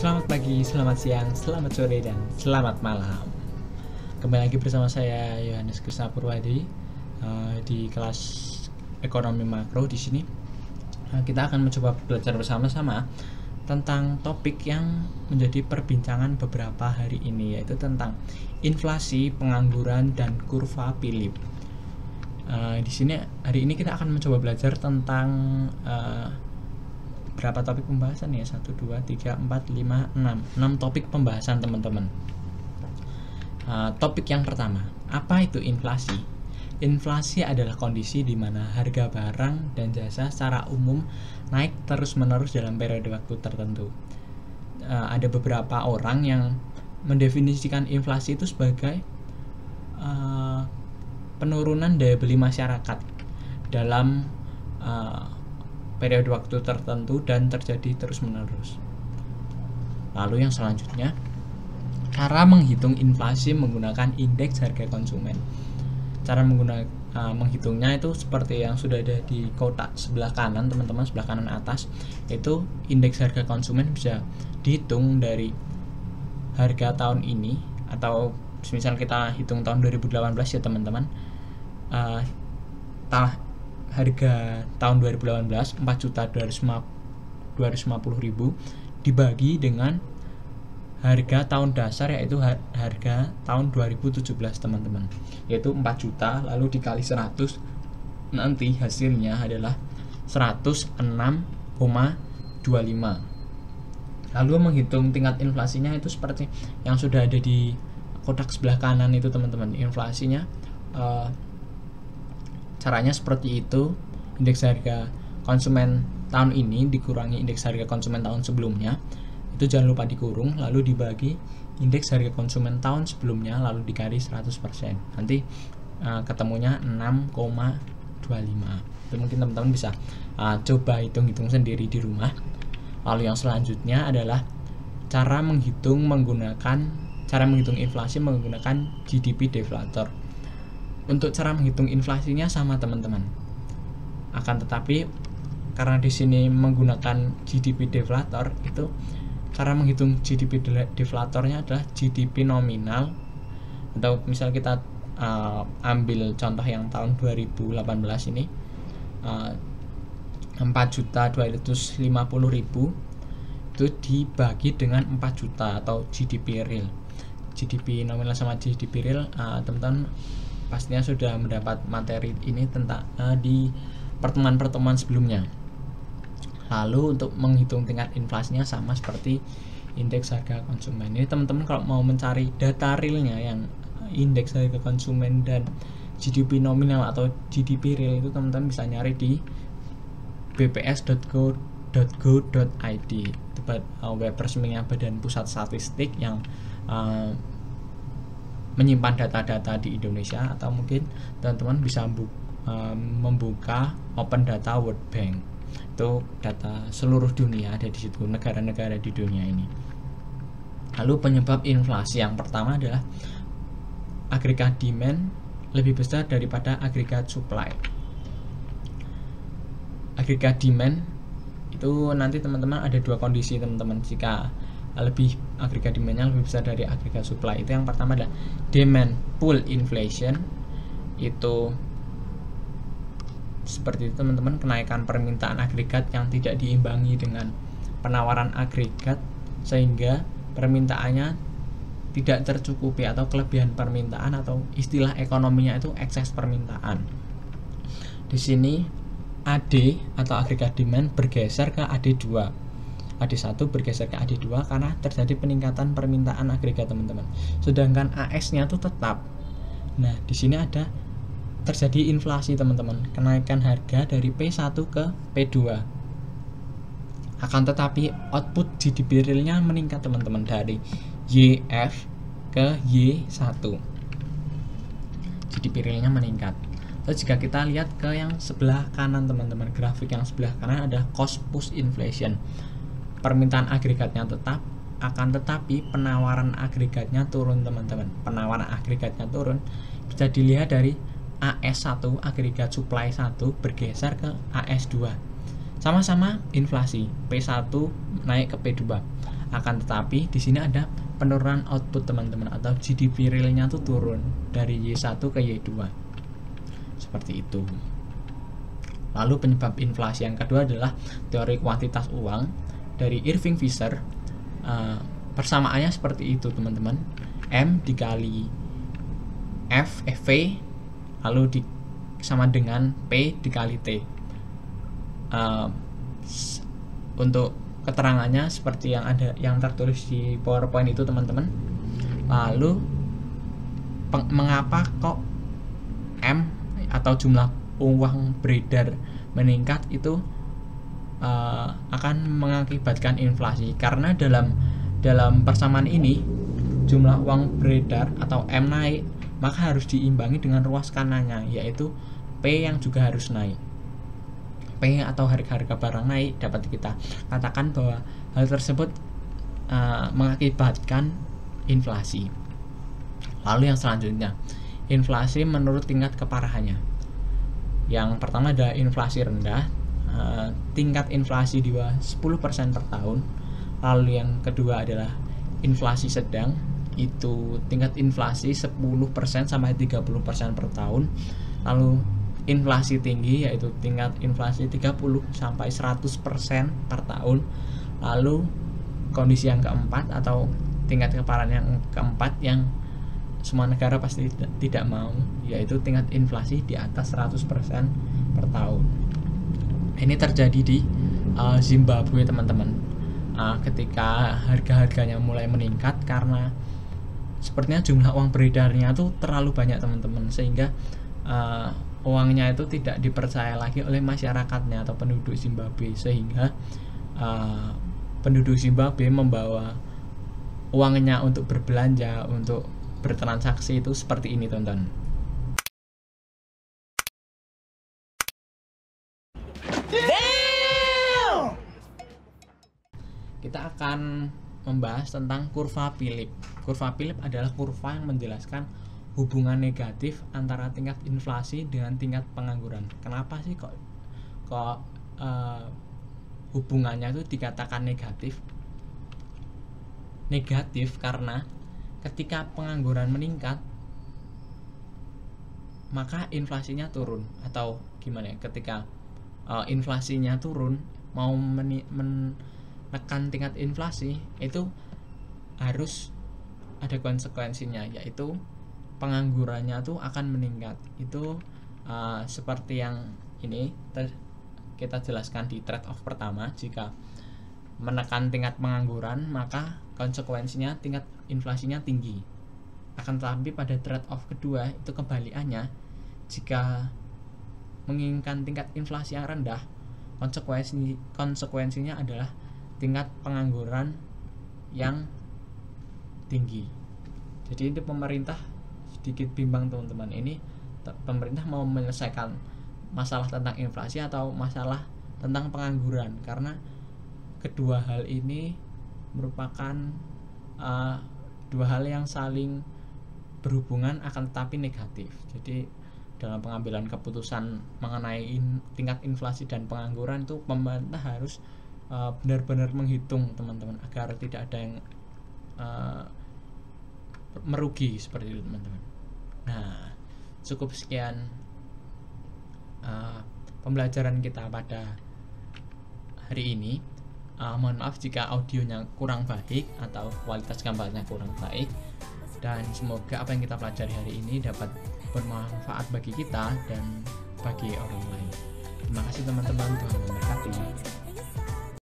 Selamat pagi, selamat siang, selamat sore, dan selamat malam. Kembali lagi bersama saya Yohanes Krisna Purwadi di kelas ekonomi makro. Di sini kita akan mencoba belajar bersama-sama tentang topik yang menjadi perbincangan beberapa hari ini, yaitu tentang inflasi, pengangguran, dan kurva Philip. Di sini hari ini kita akan mencoba belajar tentang berapa topik pembahasan ya? 1, 2, 3, 4, 5, 6 topik pembahasan teman-teman. Topik yang pertama, apa itu inflasi? Inflasi adalah kondisi di mana harga barang dan jasa secara umum naik terus-menerus dalam periode waktu tertentu. Ada beberapa orang yang mendefinisikan inflasi itu sebagai penurunan daya beli masyarakat dalam periode waktu tertentu dan terjadi terus-menerus. Lalu yang selanjutnya, cara menghitung inflasi menggunakan indeks harga konsumen. Cara menghitungnya itu seperti yang sudah ada di kotak sebelah kanan, teman-teman, sebelah kanan atas, itu indeks harga konsumen bisa dihitung dari harga tahun ini, atau misal kita hitung tahun 2018 ya teman-teman. Harga tahun 2018 4.250.000 dibagi dengan harga tahun dasar, yaitu harga tahun 2017 teman-teman, yaitu 4 juta lalu dikali 100, nanti hasilnya adalah 106,25. Lalu menghitung tingkat inflasinya itu seperti yang sudah ada di kotak sebelah kanan itu teman-teman. Inflasinya caranya seperti itu, indeks harga konsumen tahun ini dikurangi indeks harga konsumen tahun sebelumnya, itu jangan lupa dikurung, lalu dibagi indeks harga konsumen tahun sebelumnya, lalu dikali 100%, nanti ketemunya 6,25. Itu mungkin teman-teman bisa coba hitung-hitung sendiri di rumah. Lalu yang selanjutnya adalah cara menghitung inflasi menggunakan GDP deflator. Untuk cara menghitung inflasinya sama teman-teman, akan tetapi karena di sini menggunakan GDP deflator, itu cara menghitung GDP deflatornya adalah GDP nominal. Atau misal kita ambil contoh yang tahun 2018 ini, 4.250.000 itu dibagi dengan 4 juta atau GDP real. GDP nominal sama GDP real, teman-teman pastinya sudah mendapat materi ini tentang di pertemuan-pertemuan sebelumnya. Lalu untuk menghitung tingkat inflasinya sama seperti indeks harga konsumen. Ini teman-teman kalau mau mencari data realnya yang indeks harga konsumen dan GDP nominal atau GDP real, itu teman-teman bisa nyari di bps.go.id. Itu web resminya Badan Pusat Statistik yang menyimpan data-data di Indonesia, atau mungkin teman-teman bisa membuka Open Data World Bank. Itu data seluruh dunia ada di situ, negara-negara di dunia ini. Lalu penyebab inflasi yang pertama adalah agregat demand lebih besar daripada agregat supply. Agregat demand itu nanti teman-teman ada dua kondisi teman-teman. Jika agregat demandnya lebih besar dari agregat supply, itu yang pertama adalah demand pull inflation. Itu seperti itu teman-teman, kenaikan permintaan agregat yang tidak diimbangi dengan penawaran agregat, sehingga permintaannya tidak tercukupi, atau kelebihan permintaan, atau istilah ekonominya itu ekses permintaan. Di sini AD atau agregat demand bergeser ke AD2. AD1 bergeser ke AD2 karena terjadi peningkatan permintaan agregat teman-teman. Sedangkan AS-nya itu tetap. Nah, di sini ada terjadi inflasi teman-teman, kenaikan harga dari P1 ke P2. Akan tetapi output GDP real-nya meningkat teman-teman, dari YF ke Y1. GDP real-nya meningkat. Terus jika kita lihat ke yang sebelah kanan teman-teman, grafik yang sebelah kanan ada cost push inflation. Permintaan agregatnya tetap, akan tetapi penawaran agregatnya turun teman-teman. Penawaran agregatnya turun bisa dilihat dari AS1, agregat supply 1 bergeser ke AS2. Sama-sama inflasi, P1 naik ke P2. Akan tetapi di sini ada penurunan output teman-teman, atau GDP realnya tuh turun dari Y1 ke Y2 seperti itu. Lalu penyebab inflasi yang kedua adalah teori kuantitas uang dari Irving Fisher. Persamaannya seperti itu teman-teman, M dikali V lalu sama dengan P dikali T. Untuk keterangannya seperti yang tertulis di PowerPoint itu teman-teman. Lalu mengapa kok M atau jumlah uang beredar meningkat itu akan mengakibatkan inflasi? Karena dalam persamaan ini jumlah uang beredar atau M naik, maka harus diimbangi dengan ruas kanannya, yaitu P yang juga harus naik. P atau harga-harga barang naik, dapat kita katakan bahwa hal tersebut mengakibatkan inflasi. Lalu yang selanjutnya, inflasi menurut tingkat keparahannya. Yang pertama adalah inflasi rendah, tingkat inflasi di bawah 10% per tahun. Lalu yang kedua adalah inflasi sedang, itu tingkat inflasi 10% sampai 30% per tahun. Lalu inflasi tinggi, yaitu tingkat inflasi 30 sampai 100% per tahun. Lalu kondisi yang keempat atau tingkat keparahan yang keempat yang semua negara pasti tidak mau, yaitu tingkat inflasi di atas 100% per tahun. Ini terjadi di Zimbabwe teman-teman, ketika harga-harganya mulai meningkat karena sepertinya jumlah uang beredarnya itu terlalu banyak teman-teman, sehingga uangnya itu tidak dipercaya lagi oleh masyarakatnya atau penduduk Zimbabwe, sehingga penduduk Zimbabwe membawa uangnya untuk berbelanja, untuk bertransaksi itu seperti ini teman-teman. Kita akan membahas tentang kurva Philip. Kurva Philip adalah kurva yang menjelaskan hubungan negatif antara tingkat inflasi dengan tingkat pengangguran. Kenapa sih kok hubungannya itu dikatakan negatif? Negatif karena ketika pengangguran meningkat, maka inflasinya turun. Atau gimana ya, ketika inflasinya turun, mau menekan tingkat inflasi, itu harus ada konsekuensinya, yaitu penganggurannya tuh akan meningkat. Itu seperti yang ini kita jelaskan di trade off pertama. Jika menekan tingkat pengangguran, maka konsekuensinya tingkat inflasinya tinggi. Akan tetapi pada trade off kedua itu kebalikannya. Jika menginginkan tingkat inflasi yang rendah, konsekuensinya adalah tingkat pengangguran yang tinggi. Jadi ini pemerintah sedikit bimbang teman-teman. Ini pemerintah mau menyelesaikan masalah tentang inflasi atau masalah tentang pengangguran, karena kedua hal ini merupakan dua hal yang saling berhubungan akan tetapi negatif. Jadi dalam pengambilan keputusan mengenai tingkat inflasi dan pengangguran itu pemerintah harus benar-benar menghitung teman-teman, agar tidak ada yang merugi seperti itu teman-teman. Nah, cukup sekian pembelajaran kita pada hari ini. Mohon maaf jika audionya kurang baik atau kualitas gambarnya kurang baik, dan semoga apa yang kita pelajari hari ini dapat bermanfaat bagi kita dan bagi orang lain. Terima kasih teman-teman, Tuhan memberkati.